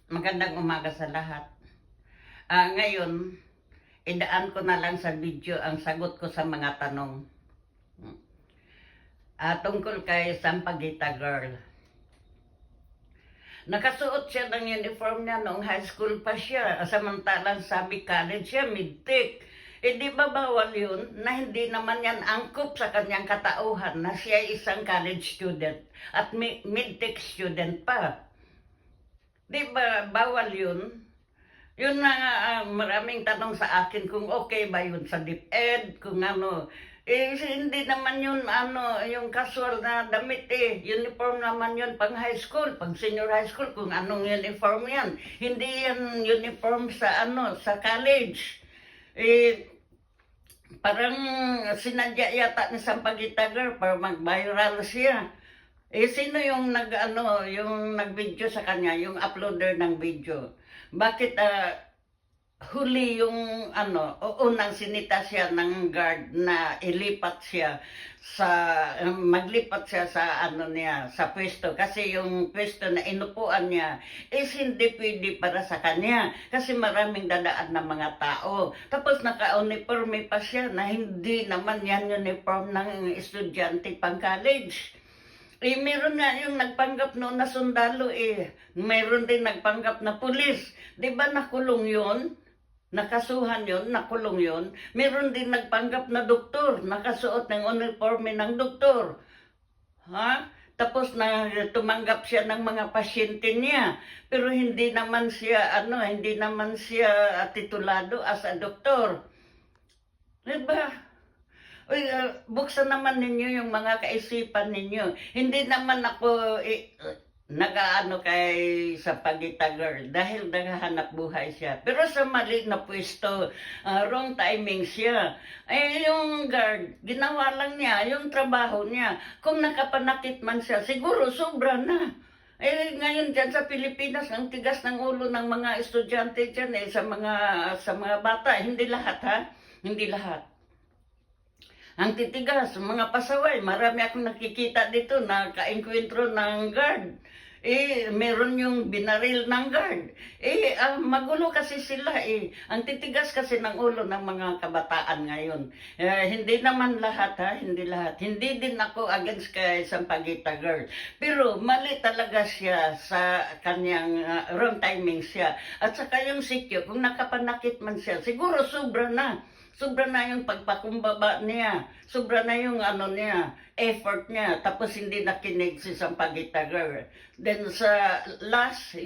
Magandang umaga sa lahat. Ngayon, idaan ko na lang sa video ang sagot ko sa mga tanong. Tungkol kay Sampaguita Girl. Nakasuot siya ng uniform niya noong high school pa siya. Samantalang sabi college siya, mid-tech. Di ba bawal yun na hindi naman yan angkop sa kanyang katauhan na siya isang college student at mid-tech student pa? Di ba bawal yun? Yun na maraming tanong sa akin kung okay ba yun sa DepEd, kung ano. Hindi naman yun yung casual na damit Uniform naman yun pang high school, pang senior high school, kung anong uniform yan. Hindi yan uniform sa sa college. Parang sinadya yata ni Sampaguita Girl para mag-viral siya. Sino yung yung nag-video sa kanya, yung uploader ng video? Bakit huli yung unang sinita siya ng guard na ilipat siya maglipat siya sa sa pwesto, kasi yung pwesto na inupuan niya hindi pwede para sa kanya kasi maraming dadaan na mga tao, tapos naka-uniforme pa siya na hindi naman yan uniform ng estudyante pang college. Meron nga yung nagpanggap noon na sundalo Meron din nagpanggap na pulis. Di ba nakulong yun? Nakasuhan yun, nakulong yun. Meron din nagpanggap na doktor, nakasuot ng uniforme ng doktor. Tapos na tumanggap siya ng mga pasyente niya. Pero hindi naman siya, titulado as a doktor. Di ba? Buksan naman ninyo yung mga kaisipan ninyo. Hindi naman ako kay Sampaguita Girl dahil naghahanap buhay siya. Pero sa mali na pwesto, wrong timing siya. Yung guard, ginawa lang niya yung trabaho niya. Kung nakapanakit man siya, siguro sobra na. Ngayon dyan sa Pilipinas, ang tigas ng ulo ng mga estudyante dyan sa mga bata. Hindi lahat Hindi lahat. Ang titigas, mga pasaway, marami akong nakikita dito na kaengkwentro ng guard. Meron yung binaril ng guard. Magulo kasi sila Ang titigas kasi ng ulo ng mga kabataan ngayon. Hindi naman lahat hindi lahat. Hindi din ako against kay Sampaguita Girl. Pero mali talaga siya sa kanyang wrong timing siya. At saka yung sikyo, kung nakapanakit man siya, siguro sobra na. Sobra na yung pagpakumbaba niya. Sobra na yung effort niya. Tapos hindi nakinig si Sampaguita Girl. Then sa last,